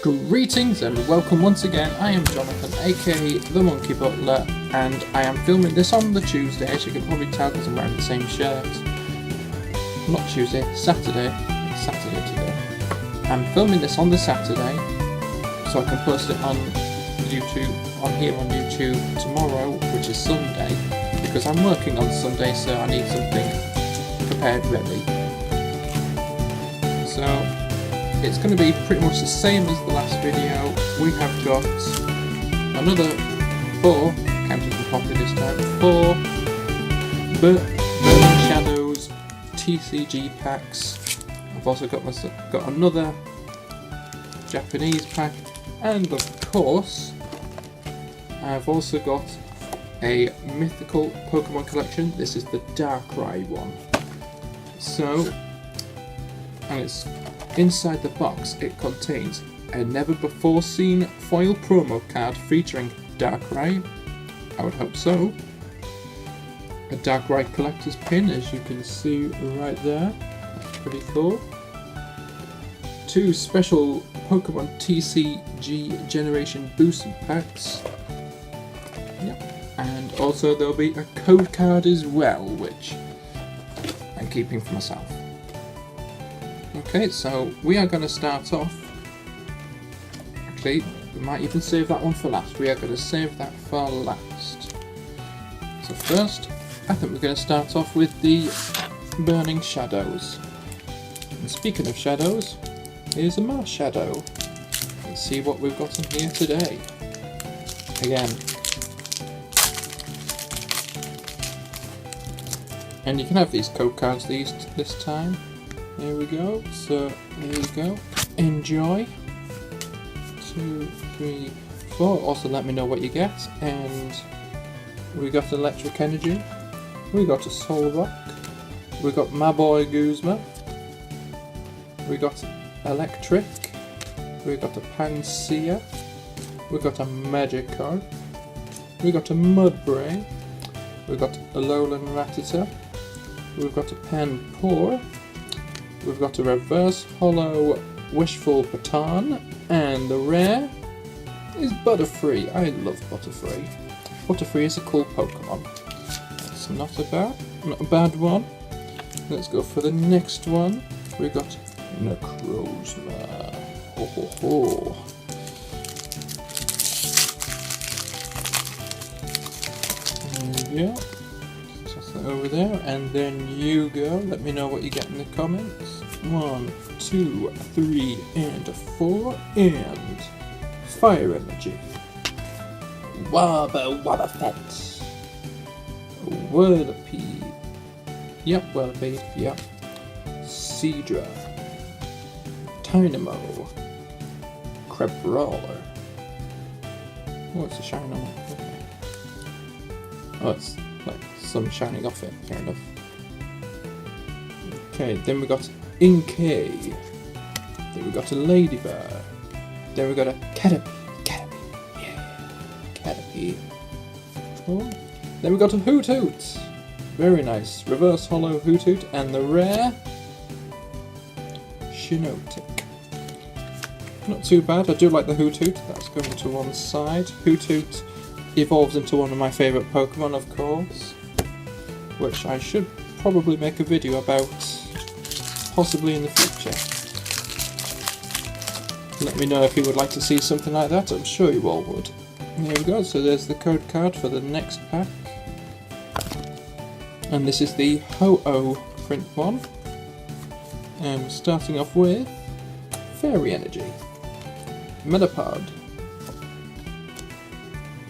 Greetings and welcome once again. I am Jonathan, aka the Monkey Butler, and I am filming this on the Tuesday, as you can probably tell because I'm wearing the same shirt. Not Tuesday, Saturday. It's Saturday today. I'm filming this on the Saturday, so I can post it on YouTube, on YouTube tomorrow, which is Sunday, because I'm working on Sunday, so I need something prepared ready. So it's going to be pretty much the same as the last video. We have got another 4, counting the Poppy this time, 4 Burning Shadows TCG packs. I've also got another Japanese pack, and of course I've also got a mythical Pokemon collection. This is the Darkrai one. And it's inside the box. It contains a never before seen foil promo card featuring Darkrai. I would hope so. A Darkrai collector's pin, as you can see right there. That's pretty cool. 2 special Pokemon TCG Generation Booster packs. Yep. And also there'll be a code card as well, which I'm keeping for myself. Okay, so we are going to start off. Actually, we might even save that one for last. We are going to save that for last. So first, I think we're going to start off with the Burning Shadows. And speaking of shadows, here's a Mars Shadow. Let's see what we've got in here today. Again. And you can have these code cards this time. There we go, so there you go. Enjoy. 2, 3, 4. Also let me know what you get. And we got Electric Energy. We got a Solrock. We got my boy Guzma. We got Electric. We got a Pansear. We got a Magikarp. We got a Mudbray. We got a Alolan Rattata. We've got a Panpour. We've got a reverse holo Wishful Baton, and the rare is Butterfree. I love Butterfree. Butterfree is a cool Pokemon. That's not a bad one. Let's go for the next one. We got Necrozma. Ho ho ho. There we go. Over there, and then you go. Let me know what you get in the comments. 1, 2, 3, and 4, and Fire Energy. Wobbuffet. Whirlipede. Yep, Whirlipede. Yep. Seadra. Dynamo. Crabrawler. Oh, it's a shine on it. Okay. Oh, it's like sun shining off it, fair enough. Okay, then we got Inkay. Then we got a Ladybird. Then we got a Caterpie. Yeah, Caterpie. Cool. Then we got a Hoothoot. Very nice. Reverse holo Hoothoot, and the rare Shiinotic. Not too bad. I do like the Hoothoot. That's going to one side. Hoothoot evolves into one of my favourite Pokemon, of course, which I should probably make a video about, possibly in the future. Let me know if you would like to see something like that. I'm sure you all would. There we go, so there's the code card for the next pack. And this is the Ho-Oh print one. And we're starting off with Fairy Energy, Metapod,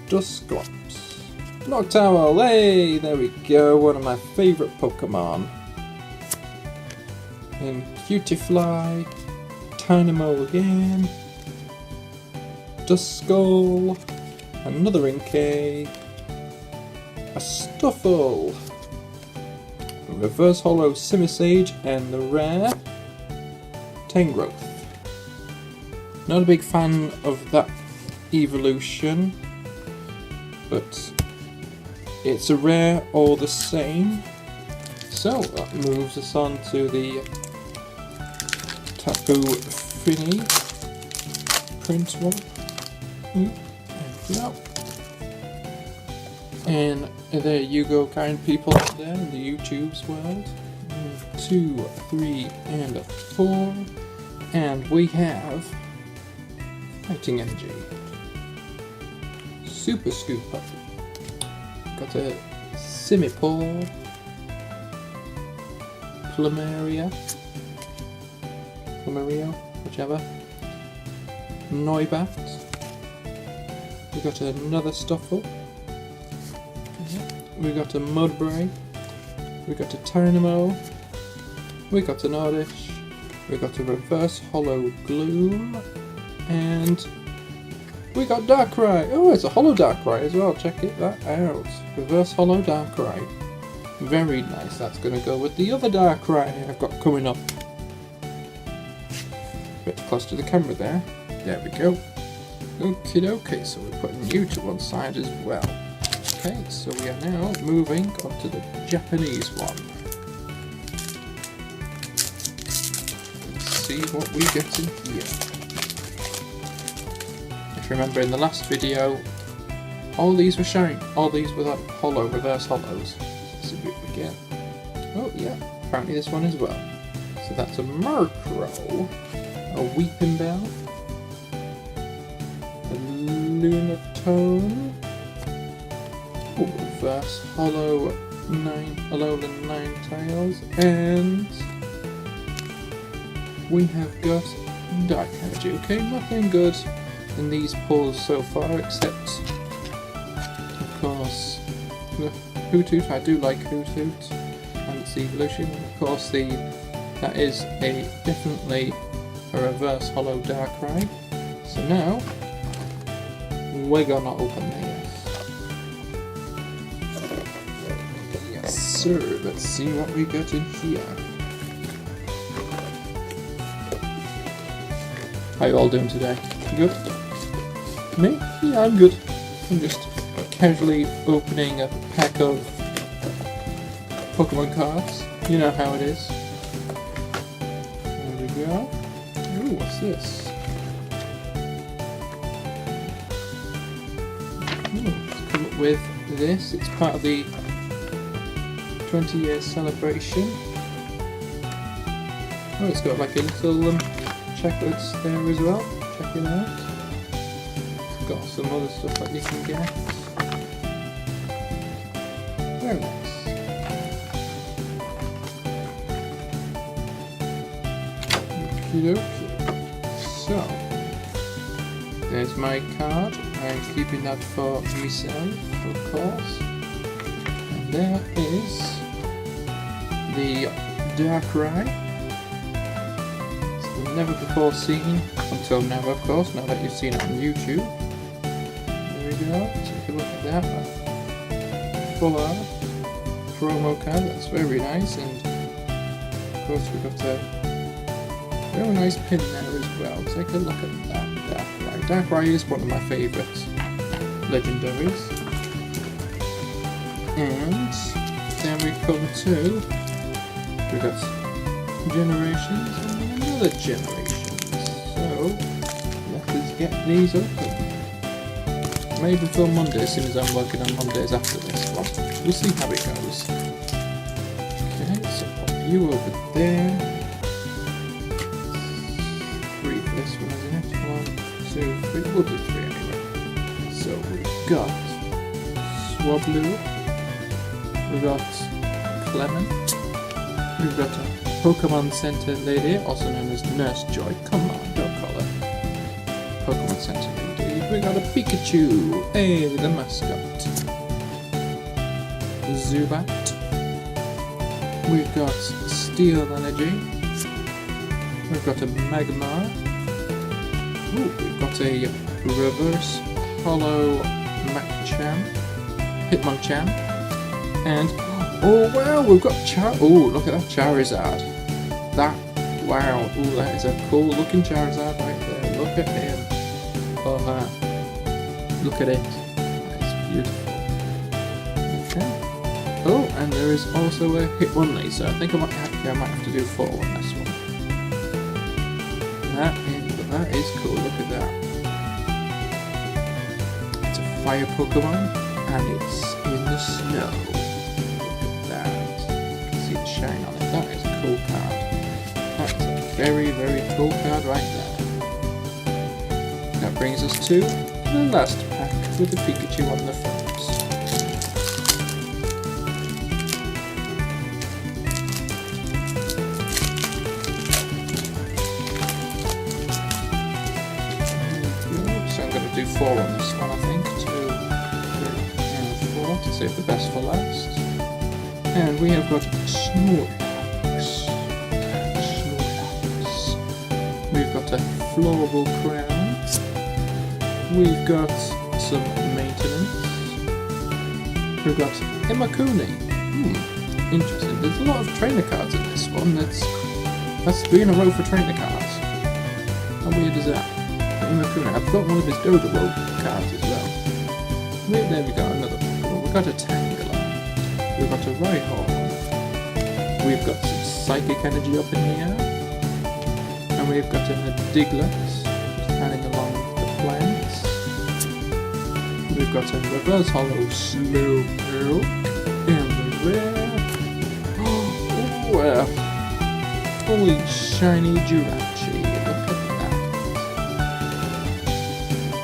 Dusclops, Noctowl. Hey, there we go, one of my favourite Pokemon. And Cutiefly, Dynamo again, Duskull, another Inkay, a Stuffle, a reverse holo Simisage, and the rare Tangrowth. Not a big fan of that evolution, but it's a rare all the same. So that moves us on to the Tapu Fini print one. There we go. And there you go, kind people out there in the YouTube's world. 2, 3, and 4. And we have Fighting Energy. Super Scooper. Got a Simipour. Plumeria, whichever. Noibat. We got another Stuffle. We got a Mudbray. We got a Tynamo. We got an Oddish. We got a Reverse Hollow Gloom. And we got Darkrai. Oh, it's a Hollow Darkrai as well. Check that out. Reverse Hollow Darkrai. Very nice. That's going to go with the other Darkrai I've got coming up. A bit close to the camera there. There we go. Okay, so we're putting you to one side as well. Okay, so we are now moving on to the Japanese one. Let's see what we get in here. If you remember in the last video, all these were shiny. All these were like hollow, reverse hollows. Let's see what we get. Oh yeah, apparently this one as well. So that's a Murkrow, a Weeping Bell, a Lunatone, reverse hollow Alolan Ninetales, and we have got Dark Energy. Okay, nothing good in these pulls so far, except of course Hoothoot. I do like Hoothoot and its evolution. Of course, that is definitely a reverse hollow Darkrai. So now we're gonna open this. Yes, sir. Let's see what we got in here. How you all doing today? Good? Me? Yeah, I'm good. I'm just casually opening a pack of Pokemon cards. You know how it is. There we go. Ooh, what's this? Let's come up with this. It's part of the 20-year celebration. Oh, it's got like a little chocolates there as well. Check it out. It's got some other stuff that you can get. Very nice. Okie dokie. So, there's my card. I'm keeping that for myself, of course. And there is the Darkrai. It's the never before seen, until now of course, now that you've seen it on YouTube. There we go, take a look at that. Full art, promo card, that's very nice, and of course we've got a very nice pin there as well. Take a look at that Darkrai. Darkrai is one of my favourite legendaries. And then we come to, we've got generations and another generations. So let us get these open. Maybe for Monday, as soon as I'm working on Mondays after this one. We'll see how it goes. Okay, so pop you over there. This one, isn't it? 1, 2, 3. We'll do 3 anyway. So we've got Swablu, we've got Clement, we've got a Pokemon Center lady, also known as Nurse Joy. Come on, don't call her Pokemon Center lady. We got a Pikachu, hey, the mascot. Zubat. We've got Steel Energy. We've got a Magmar. Ooh, we've got a reverse hollow Hitmonchan, and oh wow, we've got oh, look at that Charizard. Wow, ooh, that is a cool looking Charizard right there. Look at him. Oh, look at it. That is beautiful. Okay. Oh, and there is also a Hitmonlee, so I think I might have to do 4 on this one. That is cool, look at that. fire Pokemon, and it's in the snow. Look at that. You can see the shine on it. That is a cool card. That's a very, very cool card right there. That brings us to the last pack with the Pikachu on the front. So I'm going to do 4 on this one, I think. 2, 3, and 4 to save the best for last. And we have got Snorlax. We've got a Floral Crown. We've got some maintenance. We've got Imakuni. Interesting. There's a lot of trainer cards in this one. That's 3 in a row for trainer cards. How weird is that? Imakuni. I've got one of his Dodo cards as well. There we go, another Pokemon. We've got a Tangela. We've got a Rhyhorn. We've got some Psychic Energy up in here. And we've got a Diglett just hanging along the flanks. We've got a Reverse Hollow Slowpoke in the rear. Oh, fully shiny Jirachi. Look at that.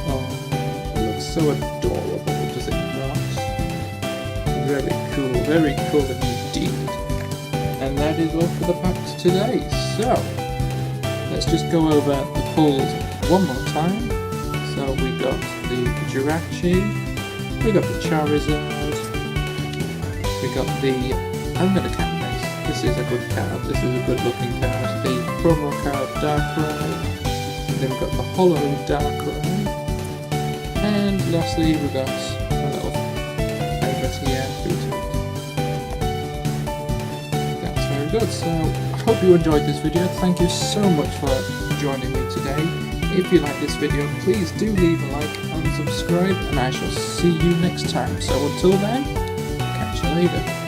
Oh, it looks so adorable, does it not? Very cool indeed. And that is all for the packs today. So, let's just go over the pulls one more time. So we got the Jirachi, we got the Charizard, we got the, I'm going to count this is a good card, this is a good looking card, the promo card Darkrai, then we've got the Hollow Darkrai, and lastly we got a little favourite here, That's very good. So I hope you enjoyed this video. Thank you so much for joining me today. If you like this video, please do leave a like and subscribe, and I shall see you next time. So until then, catch you later.